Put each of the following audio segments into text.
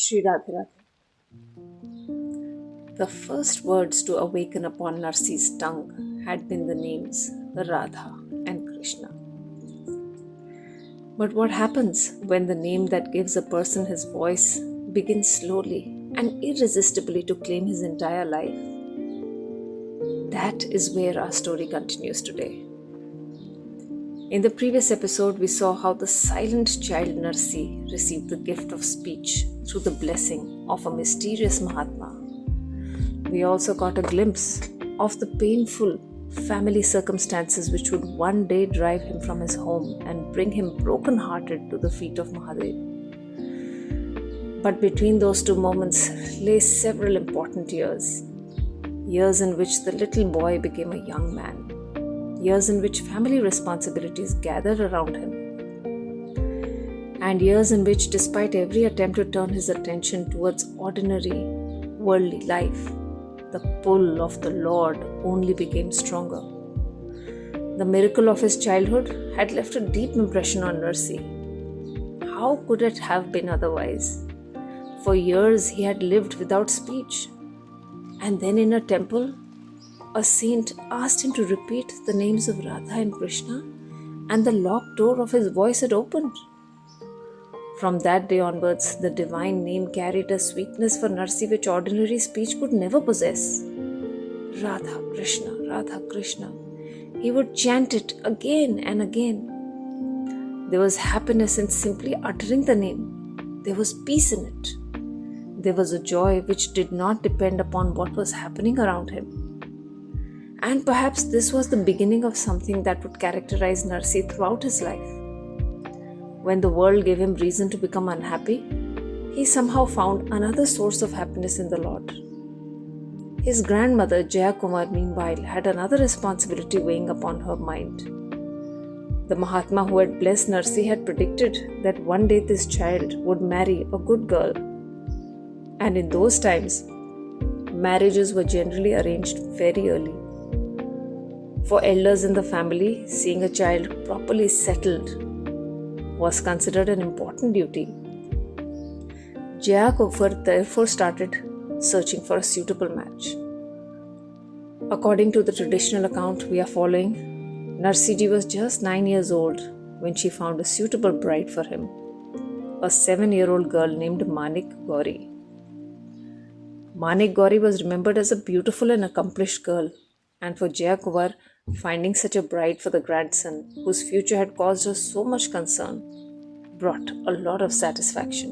Shri Radhe Radhe. The first words to awaken upon Narsi's tongue had been the names Radha and Krishna. But what happens when the name that gives a person his voice begins slowly and irresistibly to claim his entire life? That is where our story continues today. In the previous episode, we saw how the silent child Narsi received the gift of speech through the blessing of a mysterious Mahatma. We also got a glimpse of the painful family circumstances which would one day drive him from his home and bring him broken-hearted to the feet of Mahadev. But between those two moments lay several important years. Years in which the little boy became a young man. Years in which family responsibilities gathered around him. And years in which, despite every attempt to turn his attention towards ordinary, worldly life, the pull of the Lord only became stronger. The miracle of his childhood had left a deep impression on Narsi. How could it have been otherwise? For years he had lived without speech. And then in a temple, a saint asked him to repeat the names of Radha and Krishna, and the locked door of his voice had opened. From that day onwards, the divine name carried a sweetness for Narsi which ordinary speech could never possess. Radha Krishna, Radha Krishna. He would chant it again and again. There was happiness in simply uttering the name. There was peace in it. There was a joy which did not depend upon what was happening around him. And perhaps this was the beginning of something that would characterize Narsi throughout his life. When the world gave him reason to become unhappy, he somehow found another source of happiness in the Lord. His grandmother, Jaya Kumar, meanwhile, had another responsibility weighing upon her mind. The Mahatma who had blessed Narsi had predicted that one day this child would marry a good girl. And in those times, marriages were generally arranged very early. For elders in the family, seeing a child properly settled was considered an important duty. Jaya Kumar therefore started searching for a suitable match. According to the traditional account we are following, Narsiji was just 9 years old when she found a suitable bride for him, a 7-year-old girl named Manik Gauri. Manik Gauri was remembered as a beautiful and accomplished girl, and for Jaya Kumar, finding such a bride for the grandson, whose future had caused her so much concern, brought a lot of satisfaction.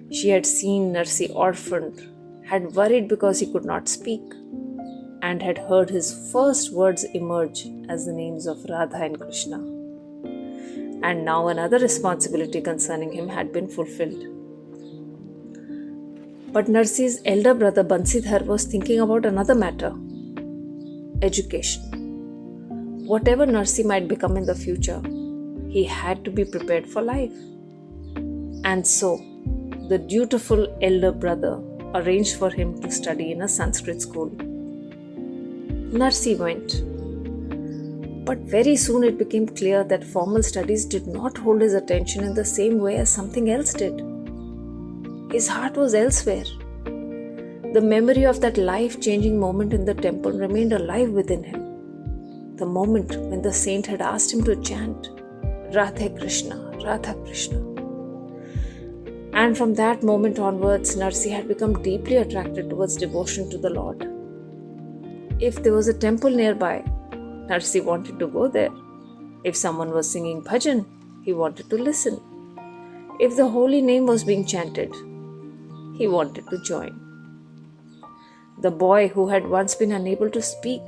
She had seen Narsi orphaned, had worried because he could not speak, and had heard his first words emerge as the names of Radha and Krishna. And now another responsibility concerning him had been fulfilled. But Narsi's elder brother Bansidhar was thinking about another matter: education. Whatever Narsi might become in the future, he had to be prepared for life. And so, the dutiful elder brother arranged for him to study in a Sanskrit school. Narsi went. But very soon it became clear that formal studies did not hold his attention in the same way as something else did. His heart was elsewhere. The memory of that life-changing moment in the temple remained alive within him. The moment when the saint had asked him to chant, Radha Krishna, Radha Krishna. And from that moment onwards, Narsi had become deeply attracted towards devotion to the Lord. If there was a temple nearby, Narsi wanted to go there. If someone was singing bhajan, he wanted to listen. If the holy name was being chanted, he wanted to join. The boy who had once been unable to speak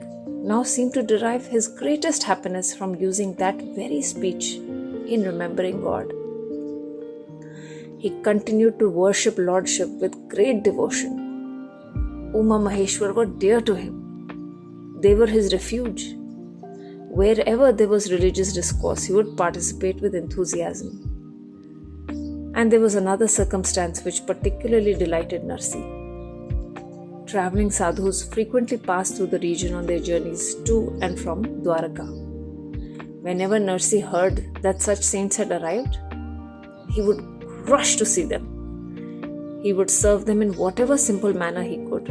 now seemed to derive his greatest happiness from using that very speech in remembering God. He continued to worship Lordship with great devotion. Uma Maheshwar were dear to him. They were his refuge. Wherever there was religious discourse, he would participate with enthusiasm. And there was another circumstance which particularly delighted Narsi. Traveling sadhus frequently passed through the region on their journeys to and from Dwaraka. Whenever Narsi heard that such saints had arrived, he would rush to see them. He would serve them in whatever simple manner he could.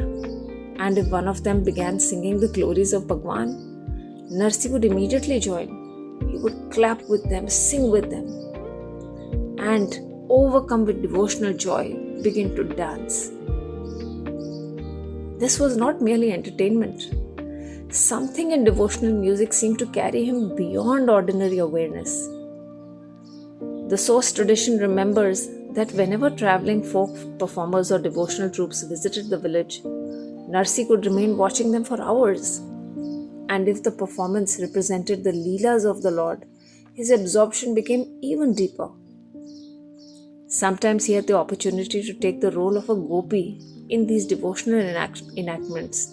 And if one of them began singing the glories of Bhagwan, Narsi would immediately join. He would clap with them, sing with them, and, overcome with devotional joy, begin to dance. This was not merely entertainment. Something in devotional music seemed to carry him beyond ordinary awareness. The source tradition remembers that whenever traveling folk performers or devotional troops visited the village, Narsi could remain watching them for hours. And if the performance represented the Leelas of the Lord, his absorption became even deeper. Sometimes he had the opportunity to take the role of a gopi in these devotional enactments.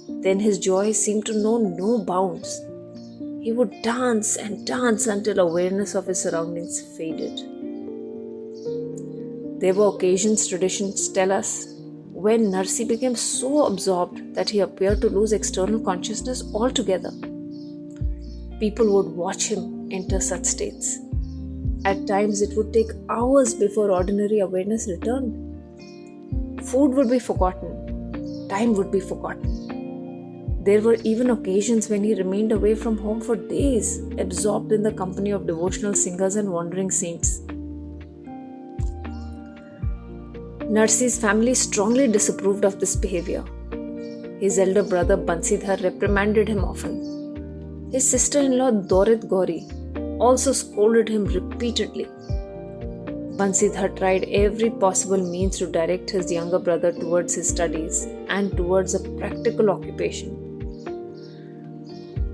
Then his joy seemed to know no bounds. He would dance and dance until awareness of his surroundings faded. There were occasions, traditions tell us, when Narsi became so absorbed that he appeared to lose external consciousness altogether. People would watch him enter such states. At times it would take hours before ordinary awareness returned. Food would be forgotten. Time would be forgotten. There were even occasions when he remained away from home for days, absorbed in the company of devotional singers and wandering saints. Narsi's family strongly disapproved of this behavior. His elder brother Bansidhar reprimanded him often. His sister-in-law Dorit Gauri also scolded him repeatedly. Bansidhar tried every possible means to direct his younger brother towards his studies and towards a practical occupation.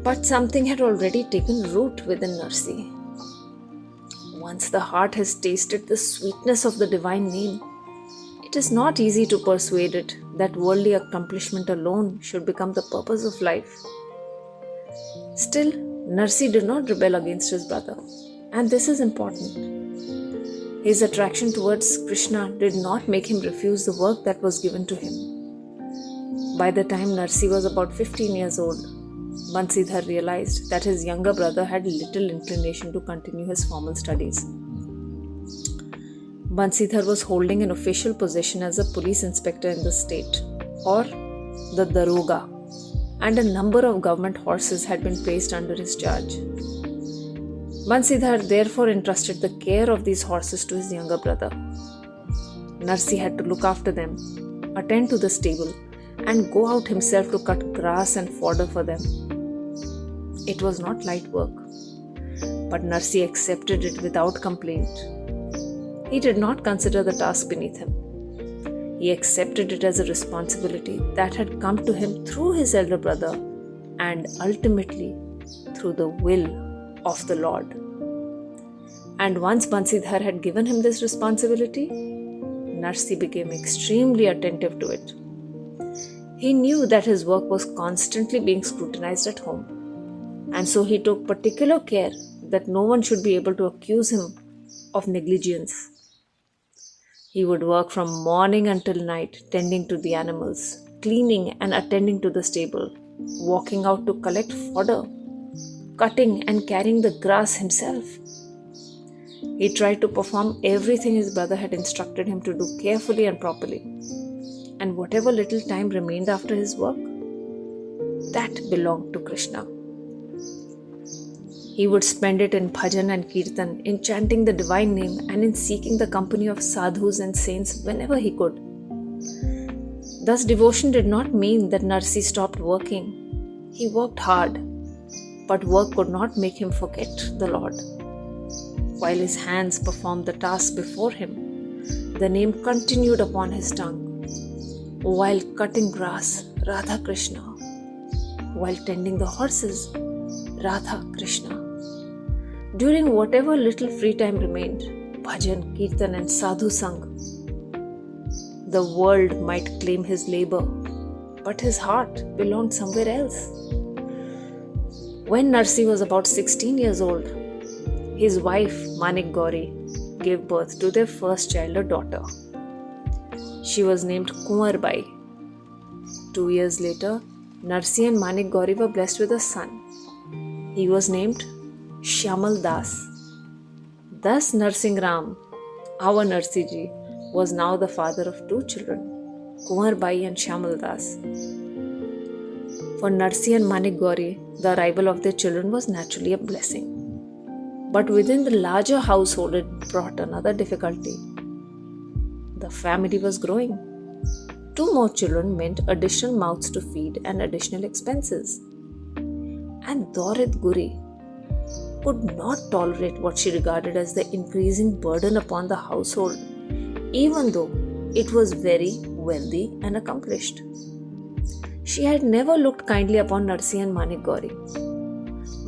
But something had already taken root within Narsi. Once the heart has tasted the sweetness of the divine name, it is not easy to persuade it that worldly accomplishment alone should become the purpose of life. Still, Narsi did not rebel against his brother, and this is important. His attraction towards Krishna did not make him refuse the work that was given to him. By the time Narsi was about 15 years old, Bansidhar realized that his younger brother had little inclination to continue his formal studies. Bansidhar was holding an official position as a police inspector in the state, or the Daroga, and a number of government horses had been placed under his charge. Bansidhar therefore entrusted the care of these horses to his younger brother. Narsi had to look after them, attend to the stable, and go out himself to cut grass and fodder for them. It was not light work, but Narsi accepted it without complaint. He did not consider the task beneath him. He accepted it as a responsibility that had come to him through his elder brother and ultimately through the will of the Lord. And once Bansidhar had given him this responsibility, Narsi became extremely attentive to it. He knew that his work was constantly being scrutinized at home, and so he took particular care that no one should be able to accuse him of negligence. He would work from morning until night, tending to the animals, cleaning and attending to the stable, walking out to collect fodder, cutting and carrying the grass himself. He tried to perform everything his brother had instructed him to do carefully and properly. And whatever little time remained after his work, that belonged to Krishna. He would spend it in bhajan and kirtan, in chanting the divine name and in seeking the company of sadhus and saints whenever he could. Thus, devotion did not mean that Narsi stopped working. He worked hard, but work could not make him forget the Lord. While his hands performed the task before him, the name continued upon his tongue. While cutting grass, Radha Krishna. While tending the horses, Radha Krishna. During whatever little free time remained, bhajan, kirtan and sadhu sang. The world might claim his labor, but his heart belonged somewhere else. When Narsi was about 16 years old, his wife Manik Gauri gave birth to their first child, a daughter. She was named Kunwarbai. 2 years later, Narsi and Manik Gauri were blessed with a son. He was named Shyamal Das. Thus Narsingh Ram, our Narsi Ji, was now the father of two children, Kunwar Bai and Shyamal Das. For Narsi and Manik Gauri, the arrival of their children was naturally a blessing. But within the larger household, it brought another difficulty. The family was growing. Two more children meant additional mouths to feed and additional expenses. And Daurit Guri could not tolerate what she regarded as the increasing burden upon the household, even though it was very wealthy and accomplished. She had never looked kindly upon Narsi and Manik Gauri.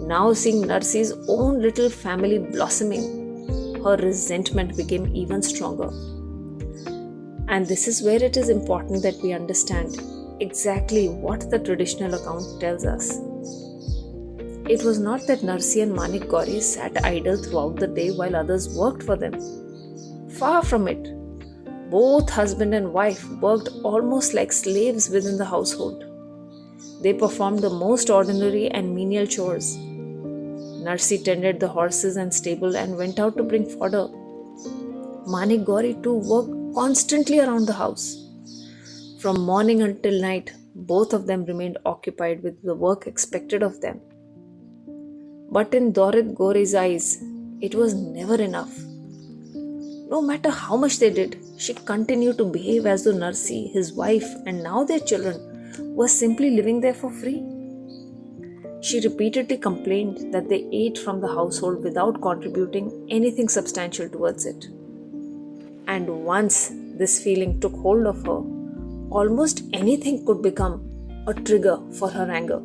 Now seeing Narsi's own little family blossoming, her resentment became even stronger. And this is where it is important that we understand exactly what the traditional account tells us. It was not that Narsi and Manik Gauri sat idle throughout the day while others worked for them. Far from it. Both husband and wife worked almost like slaves within the household. They performed the most ordinary and menial chores. Narsi tended the horses and stable and went out to bring fodder. Manik Gauri too worked constantly around the house. From morning until night, both of them remained occupied with the work expected of them. But in Daurit Gauri's eyes, it was never enough. No matter how much they did, she continued to behave as though Narsi, his wife, and now their children were simply living there for free. She repeatedly complained that they ate from the household without contributing anything substantial towards it. And once this feeling took hold of her, almost anything could become a trigger for her anger.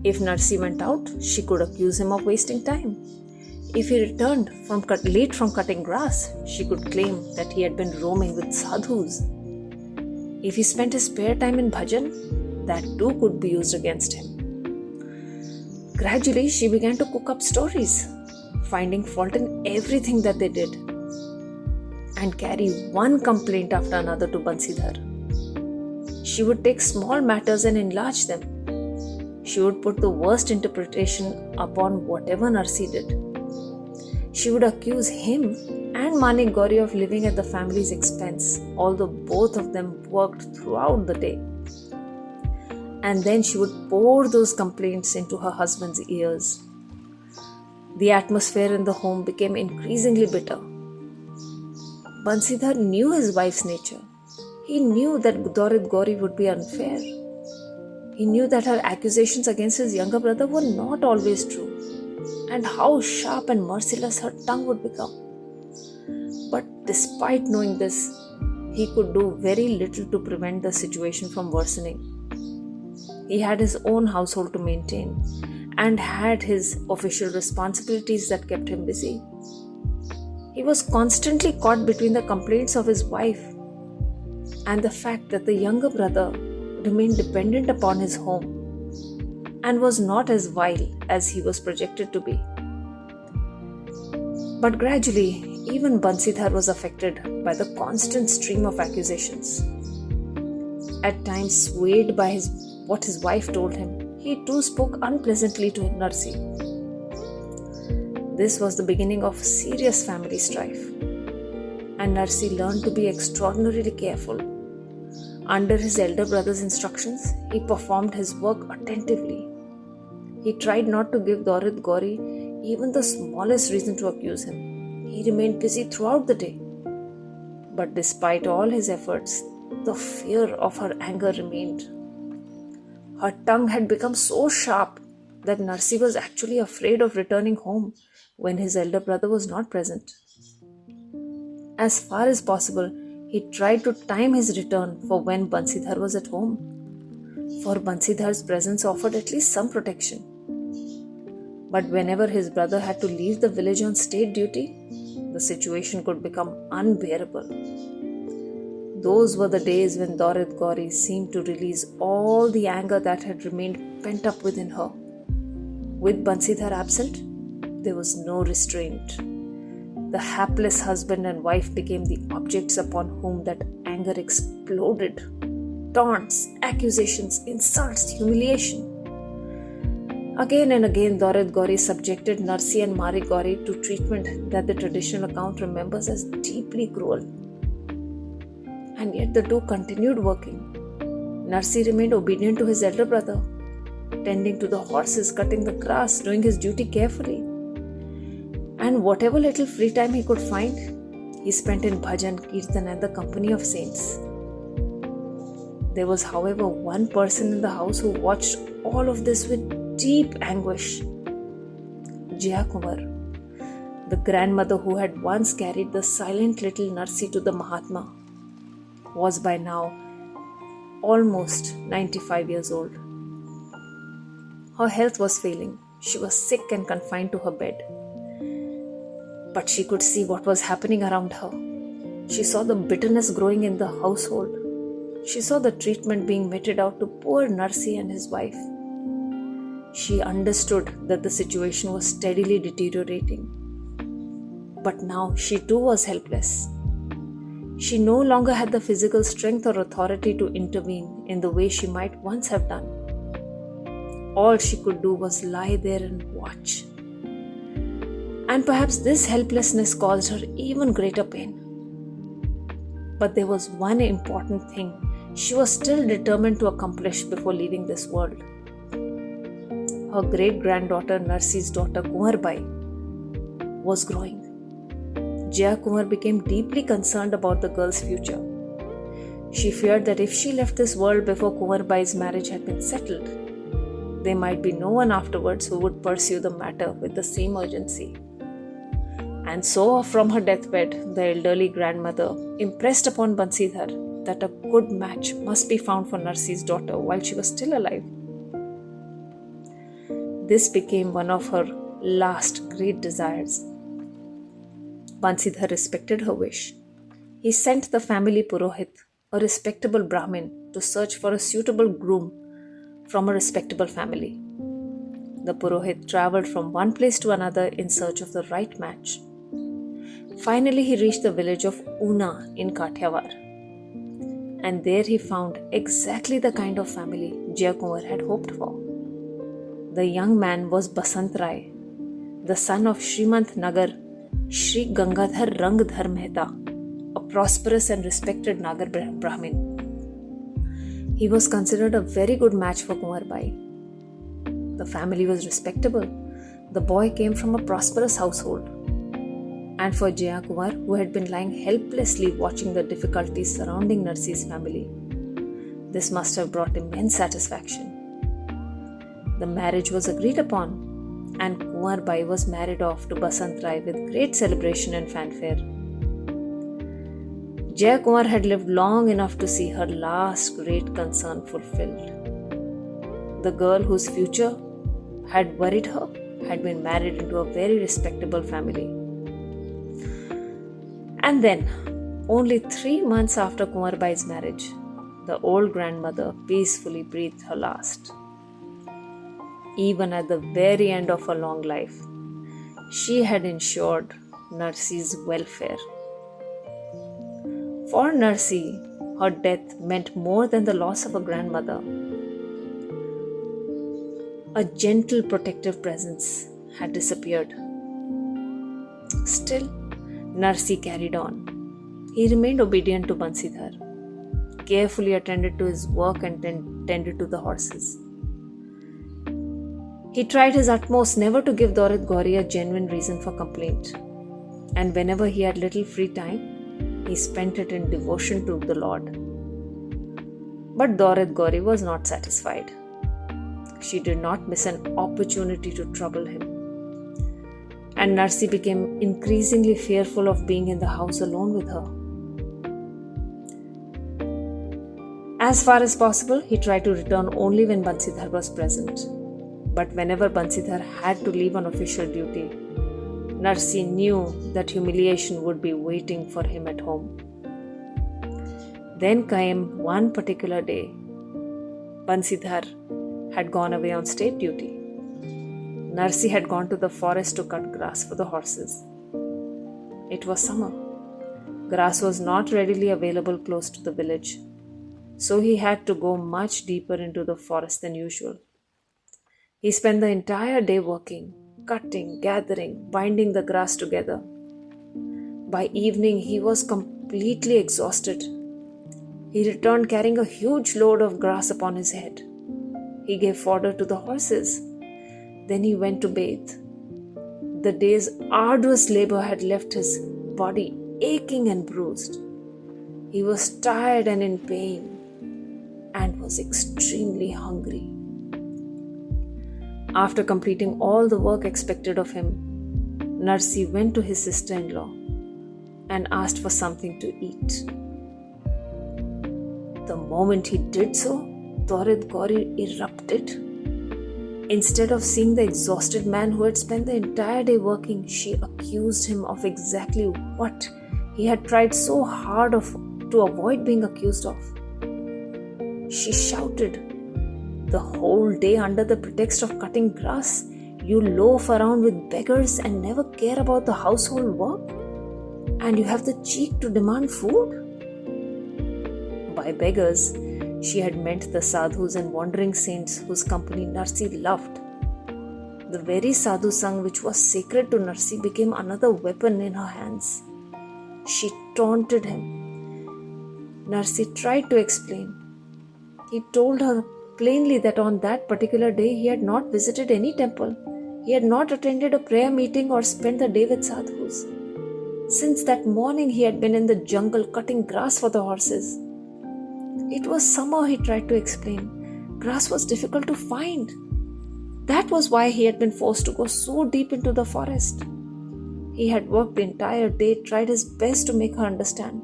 If Narsi went out, she could accuse him of wasting time. If he returned late from cutting grass, she could claim that he had been roaming with sadhus. If he spent his spare time in bhajan, that too could be used against him. Gradually, she began to cook up stories, finding fault in everything that they did, and carry one complaint after another to Bansidhar. She would take small matters and enlarge them. She would put the worst interpretation upon whatever Narsi did. She would accuse him and Manik Gauri of living at the family's expense, although both of them worked throughout the day. And then she would pour those complaints into her husband's ears. The atmosphere in the home became increasingly bitter. Bansidhar knew his wife's nature. He knew that Daurit Gauri would be unfair. He knew that her accusations against his younger brother were not always true, and how sharp and merciless her tongue would become. But despite knowing this, he could do very little to prevent the situation from worsening. He had his own household to maintain and had his official responsibilities that kept him busy. He was constantly caught between the complaints of his wife and the fact that the younger brother remained dependent upon his home and was not as vile as he was projected to be. But gradually, even Bansidhar was affected by the constant stream of accusations. At times, swayed by what his wife told him, he too spoke unpleasantly to Narsi. This was the beginning of serious family strife, and Narsi learned to be extraordinarily careful. Under his elder brother's instructions, he performed his work attentively. He tried not to give Daurit Gauri even the smallest reason to accuse him. He remained busy throughout the day. But despite all his efforts, the fear of her anger remained. Her tongue had become so sharp that Narsi was actually afraid of returning home when his elder brother was not present. As far as possible, he tried to time his return for when Bansidhar was at home, for Bansidhar's presence offered at least some protection. But whenever his brother had to leave the village on state duty, the situation could become unbearable. Those were the days when Daurit Gauri seemed to release all the anger that had remained pent up within her. With Bansidhar absent, there was no restraint. The hapless husband and wife became the objects upon whom that anger exploded. Taunts, accusations, insults, humiliation. Again and again, Daurit Gauri subjected Narsi and Manik Gauri to treatment that the traditional account remembers as deeply cruel. and yet the two continued working. Narsi remained obedient to his elder brother, tending to the horses, cutting the grass, doing his duty carefully. And whatever little free time he could find, he spent in bhajan, kirtan, and the company of saints. There was, however, one person in the house who watched all of this with deep anguish. Jaya Kumar, the grandmother who had once carried the silent little Narsi to the Mahatma, was by now almost 95 years old. Her health was failing. She was sick and confined to her bed. But she could see what was happening around her. She saw the bitterness growing in the household. She saw the treatment being meted out to poor Narsi and his wife. She understood that the situation was steadily deteriorating. But now she too was helpless. She no longer had the physical strength or authority to intervene in the way she might once have done. All she could do was lie there and watch. And perhaps this helplessness caused her even greater pain. But there was one important thing she was still determined to accomplish before leaving this world. Her great-granddaughter Narsi's daughter Kumarbai was growing. Jaya Kumar became deeply concerned about the girl's future. She feared that if she left this world before Kumarbai's marriage had been settled, there might be no one afterwards who would pursue the matter with the same urgency. And so, from her deathbed, the elderly grandmother impressed upon Bansidhar that a good match must be found for Narsi's daughter while she was still alive. This became one of her last great desires. Bansidhar respected her wish. He sent the family Purohit, a respectable Brahmin, to search for a suitable groom from a respectable family. The Purohit travelled from one place to another in search of the right match. Finally, he reached the village of Una in Kathiawar. And there he found exactly the kind of family Jaya Kumar had hoped for. The young man was Basant Rai, the son of Srimant Nagar Shri Gangadhar Rangdhar Mehta, a prosperous and respected Nagar Brahmin. He was considered a very good match for Kumarbai. The family was respectable. The boy came from a prosperous household. And for Jaya Kumar, who had been lying helplessly watching the difficulties surrounding Narsi's family, this must have brought immense satisfaction. The marriage was agreed upon, and Kumarbai was married off to Basant Rai with great celebration and fanfare. Jaya Kumar had lived long enough to see her last great concern fulfilled. The girl whose future had worried her had been married into a very respectable family. And then, only 3 months after Kumarbai's marriage, the old grandmother peacefully breathed her last. Even at the very end of her long life, she had ensured Narsi's welfare. For Narsi, her death meant more than the loss of a grandmother. A gentle protective presence had disappeared. Still, Narsi carried on. He remained obedient to Bansidhar, carefully attended to his work and tended to the horses. He tried his utmost never to give Daurat Gauri a genuine reason for complaint, and whenever he had little free time, he spent it in devotion to the Lord. But Daurat Gauri was not satisfied. She did not miss an opportunity to trouble him. And Narsi became increasingly fearful of being in the house alone with her. As far as possible, he tried to return only when Bansidhar was present. But whenever Bansidhar had to leave on official duty, Narsi knew that humiliation would be waiting for him at home. Then came one particular day. Bansidhar had gone away on state duty. Narsi had gone to the forest to cut grass for the horses. It was summer. Grass was not readily available close to the village, so he had to go much deeper into the forest than usual. He spent the entire day working, cutting, gathering, binding the grass together. By evening, he was completely exhausted He returned carrying a huge load of grass upon his head. He gave fodder to the horses. Then he went to bathe. The day's arduous labor had left his body aching and bruised. He was tired and in pain and was extremely hungry. After completing all the work expected of him, Narsi went to his sister-in-law and asked for something to eat. The moment he did so, Torid Gauri erupted. Instead of seeing the exhausted man who had spent the entire day working, she accused him of exactly what he had tried so hard to avoid being accused of. She shouted, "The whole day under the pretext of cutting grass, you loaf around with beggars and never care about the household work? And you have the cheek to demand food?" By beggars, she had meant the sadhus and wandering saints whose company Narsi loved. The very sadhu sang which was sacred to Narsi became another weapon in her hands. She taunted him. Narsi tried to explain. He told her plainly that on that particular day he had not visited any temple. He had not attended a prayer meeting or spent the day with sadhus. Since that morning he had been in the jungle cutting grass for the horses. It was summer, he tried to explain. Grass was difficult to find. That was why he had been forced to go so deep into the forest. He had worked the entire day, tried his best to make her understand.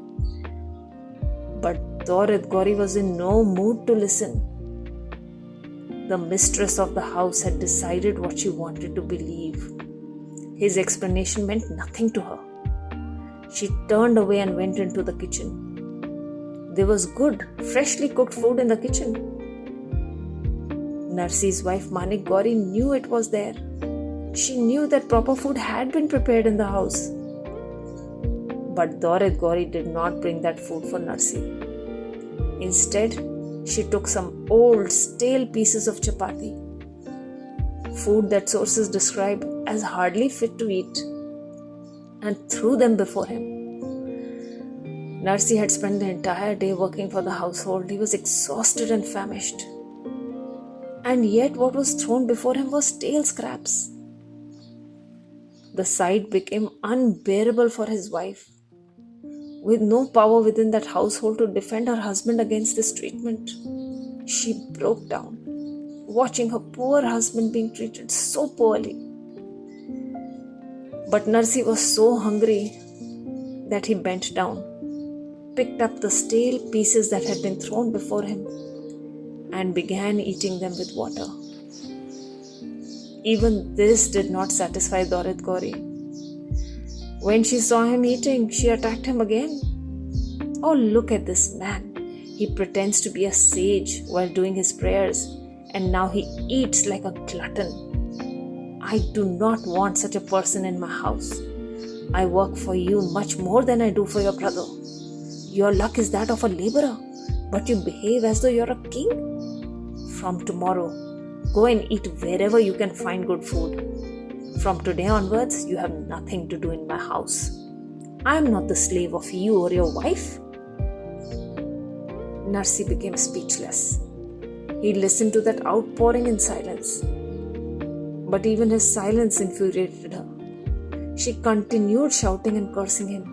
But Torid Gauri was in no mood to listen. The mistress of the house had decided what she wanted to believe. His explanation meant nothing to her. She turned away and went into the kitchen. There was good, freshly cooked food in the kitchen. Narsi's wife Manik Gauri knew it was there. She knew that proper food had been prepared in the house. But Torid Gauri did not bring that food for Narsi. Instead, she took some old, stale pieces of chapati, food that sources describe as hardly fit to eat, and threw them before him. Narsi had spent the entire day working for the household. He was exhausted and famished. And yet what was thrown before him was stale scraps. The sight became unbearable for his wife. With no power within that household to defend her husband against this treatment, she broke down, watching her poor husband being treated so poorly. But Narsi was so hungry that he bent down, picked up the stale pieces that had been thrown before him, and began eating them with water. Even this did not satisfy Torid Gauri. When she saw him eating, she attacked him again. "Oh, look at this man. He pretends to be a sage while doing his prayers, and now he eats like a glutton. I do not want such a person in my house. I work for you much more than I do for your brother. Your luck is that of a laborer, but you behave as though you're a king. From tomorrow, go and eat wherever you can find good food. From today onwards, you have nothing to do in my house. I am not the slave of you or your wife." Narsi became speechless. He listened to that outpouring in silence. But even his silence infuriated her. She continued shouting and cursing him.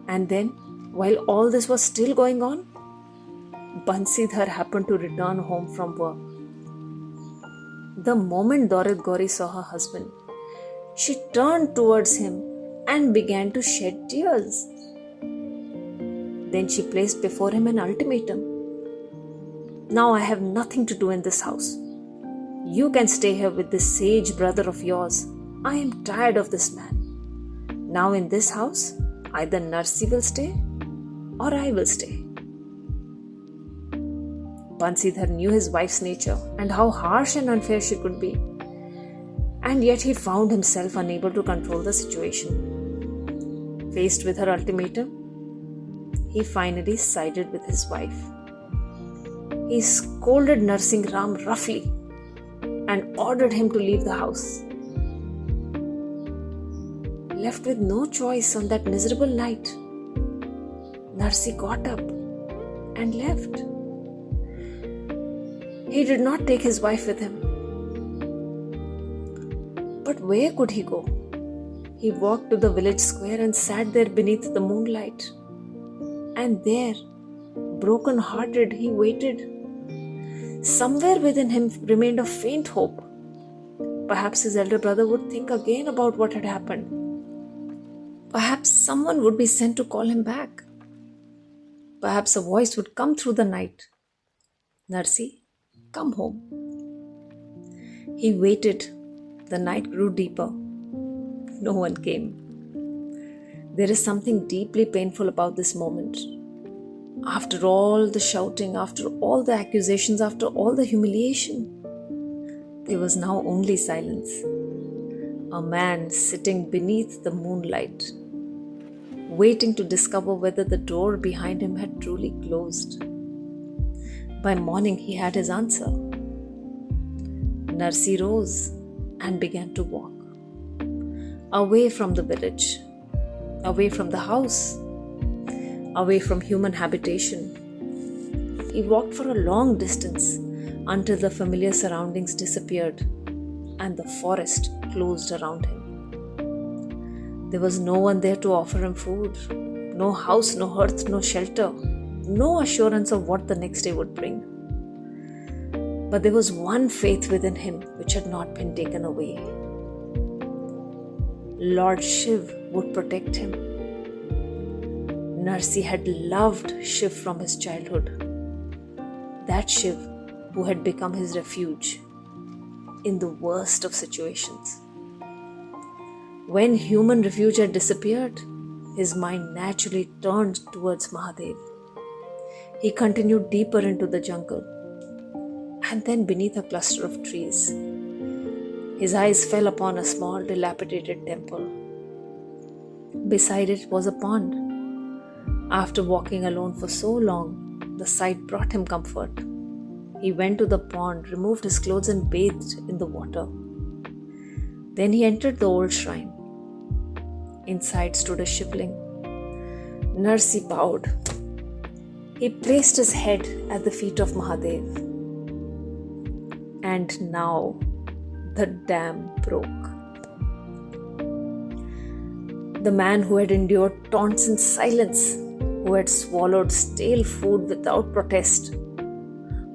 And then, while all this was still going on, Bansidhar happened to return home from work. The moment Torid Gauri saw her husband, she turned towards him and began to shed tears. Then she placed before him an ultimatum. "Now I have nothing to do in this house. You can stay here with this sage brother of yours. I am tired of this man. Now in this house, either Narsi will stay or I will stay." Bansidhar knew his wife's nature and how harsh and unfair she could be. And yet he found himself unable to control the situation. Faced with her ultimatum, he finally sided with his wife. He scolded Narsingh Ram roughly and ordered him to leave the house. Left with no choice on that miserable night, Narsi got up, and left. He did not take his wife with him. But where could he go? He walked to the village square and sat there beneath the moonlight. And there, broken-hearted, he waited. Somewhere within him remained a faint hope. Perhaps his elder brother would think again about what had happened. Perhaps someone would be sent to call him back. Perhaps a voice would come through the night. Narsi, come home. He waited. The night grew deeper. No one came. There is something deeply painful about this moment. After all the shouting, after all the accusations, after all the humiliation, there was now only silence. A man sitting beneath the moonlight, waiting to discover whether the door behind him had truly closed. By morning, he had his answer. Narsi rose and began to walk. Away from the village, away from the house, away from human habitation. He walked for a long distance until the familiar surroundings disappeared and the forest closed around him. There was no one there to offer him food, no house, no hearth, no shelter, no assurance of what the next day would bring. But there was one faith within him which had not been taken away. Lord Shiv would protect him. Narsi had loved Shiv from his childhood. That Shiv who had become his refuge in the worst of situations. When human refuge had disappeared, his mind naturally turned towards Mahadev. He continued deeper into the jungle, and then beneath a cluster of trees, his eyes fell upon a small dilapidated temple. Beside it was a pond. After walking alone for so long, the sight brought him comfort. He went to the pond, removed his clothes and bathed in the water. Then he entered the old shrine. Inside stood a shivling. Narsi bowed. He placed his head at the feet of Mahadev. And now the dam broke. The man who had endured taunts in silence, who had swallowed stale food without protest,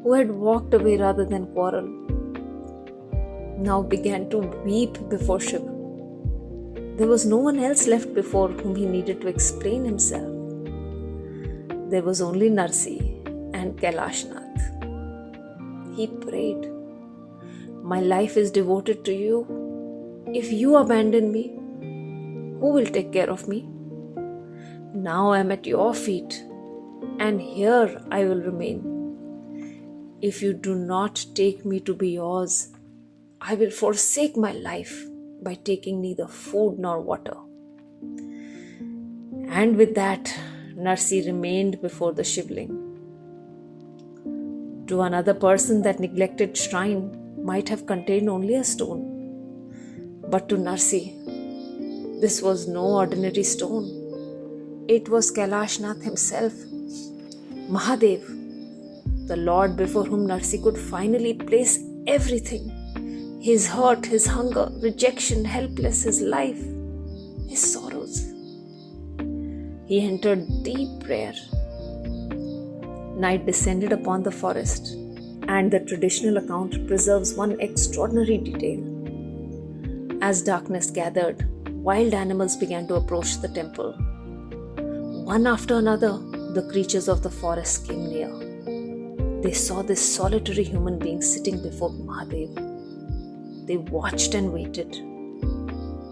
who had walked away rather than quarrel, now began to weep before Shiv. There was no one else left before whom he needed to explain himself. There was only Narsi and Kailashnath. He prayed, "My life is devoted to you. If you abandon me, who will take care of me? Now I am at your feet, and here I will remain. If you do not take me to be yours, I will forsake my life by taking neither food nor water." And with that, Narsi remained before the shivling. To another person, that neglected shrine might have contained only a stone. But to Narsi, this was no ordinary stone. It was Kailashnath himself, Mahadev, the Lord before whom Narsi could finally place everything: his hurt, his hunger, rejection, helpless, his life, his sorrows. He entered deep prayer. Night descended upon the forest, and the traditional account preserves one extraordinary detail. As darkness gathered, wild animals began to approach the temple. One after another, the creatures of the forest came near. They saw this solitary human being sitting before Mahadev. They watched and waited,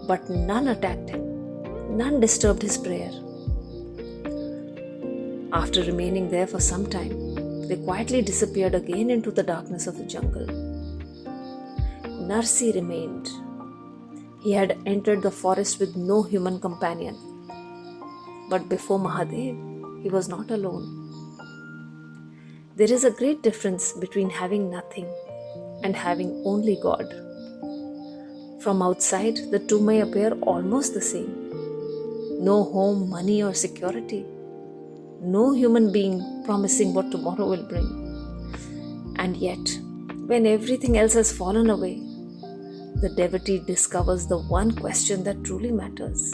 but none attacked him. None disturbed his prayer. After remaining there for some time, they quietly disappeared again into the darkness of the jungle. Narsi remained. He had entered the forest with no human companion. But before Mahadev, he was not alone. There is a great difference between having nothing and having only God. From outside, the two may appear almost the same. No home, money, or security. no human being promising what tomorrow will bring. And yet, when everything else has fallen away, the devotee discovers the one question that truly matters.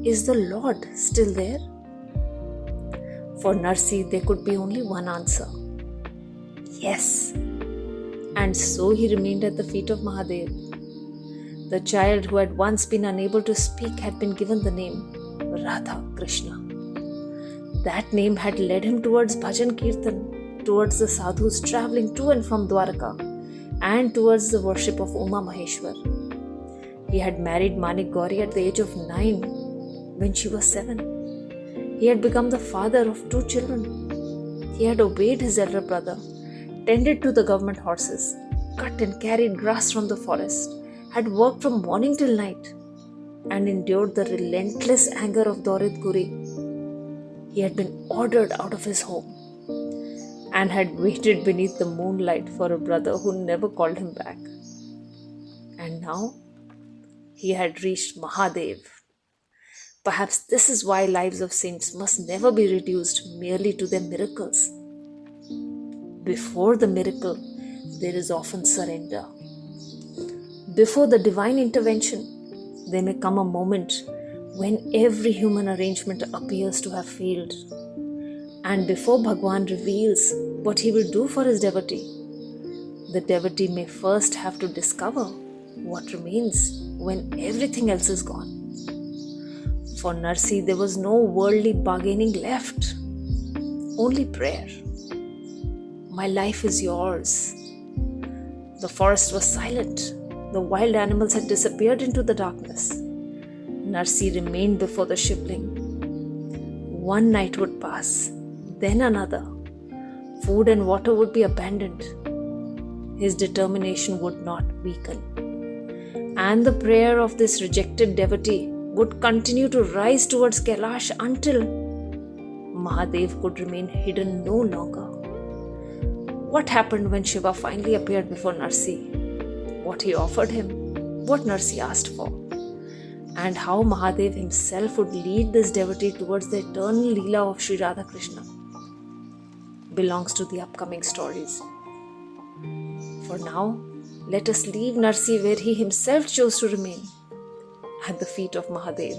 Is the Lord still there? For Narsi, there could be only one answer. Yes. And so he remained at the feet of Mahadev. The child who had once been unable to speak had been given the name Radha Krishna. That name had led him towards bhajan kirtan, towards the sadhus traveling to and from Dwaraka, and towards the worship of Uma Maheshwar. He had married Manik Gauri at the age of 9 when she was 7. He had become the father of 2 children. He had obeyed his elder brother, tended to the government horses, cut and carried grass from the forest, had worked from morning till night, and endured the relentless anger of Dorit Guri. He had been ordered out of his home and had waited beneath the moonlight for a brother who never called him back. And now he had reached Mahadev. Perhaps this is why lives of saints must never be reduced merely to their miracles. Before the miracle, there is often surrender. Before the divine intervention, there may come a moment when every human arrangement appears to have failed. And before Bhagwan reveals what he will do for his devotee, the devotee may first have to discover what remains when everything else is gone. For Narsi, there was no worldly bargaining left, only prayer. My life is yours. The forest was silent. The wild animals had disappeared into the darkness. Narsi remained before the shivling. One night would pass, then another. Food and water would be abandoned. His determination would not weaken. And the prayer of this rejected devotee would continue to rise towards Kailash until Mahadev could remain hidden no longer. What happened when Shiva finally appeared before Narsi? What he offered him? What Narsi asked for? And how Mahadev himself would lead this devotee towards the eternal Leela of Sri Radha Krishna belongs to the upcoming stories. For now, let us leave Narsi where he himself chose to remain, at the feet of Mahadev,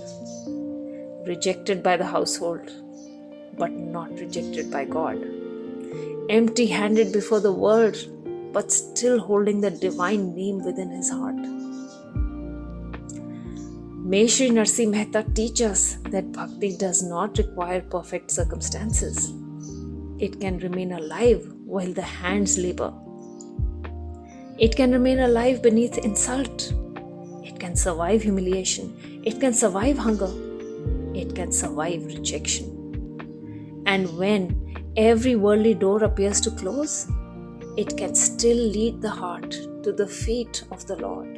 rejected by the household, but not rejected by God, empty-handed before the world, but still holding the divine name within his heart. May Shri Narsi Mehta teach us that Bhakti does not require perfect circumstances. It can remain alive while the hands labor. It can remain alive beneath insult. It can survive humiliation. It can survive hunger. It can survive rejection. And when every worldly door appears to close, it can still lead the heart to the feet of the Lord.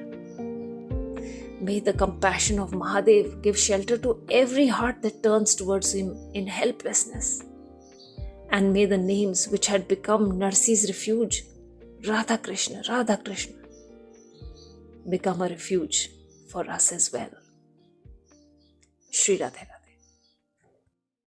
May the compassion of Mahadev give shelter to every heart that turns towards him in helplessness. And may the names which had become Narsi's refuge, Radha Krishna, become a refuge for us as well. Shri Radha.